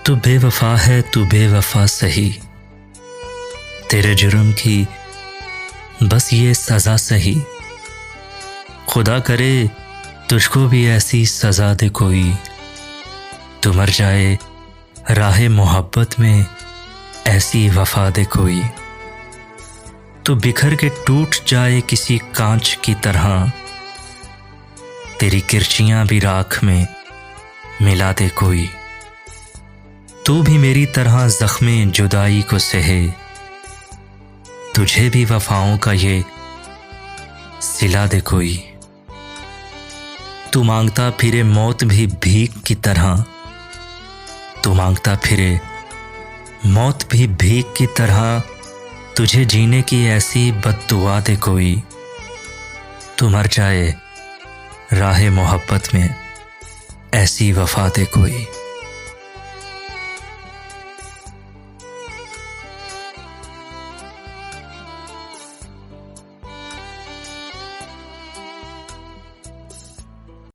तू बेवफा है, तू बेवफा सही, तेरे जुर्म की बस ये सज़ा सही। खुदा करे तुझको भी ऐसी सज़ा दे कोई, तू मर जाए राहे मोहब्बत में ऐसी वफा दे कोई। तू बिखर के टूट जाए किसी कांच की तरह, तेरी किरचियां भी राख में मिला दे कोई। तू भी मेरी तरह ज़ख्मे जुदाई को सहे, तुझे भी वफाओं का ये सिला दे कोई। तू मांगता फिरे मौत भी भीख की तरह, तू मांगता फिरे मौत भी भीख की तरह, तुझे जीने की ऐसी बद्दुआ दे कोई। तू मर जाए राहे मोहब्बत में ऐसी वफा दे कोई।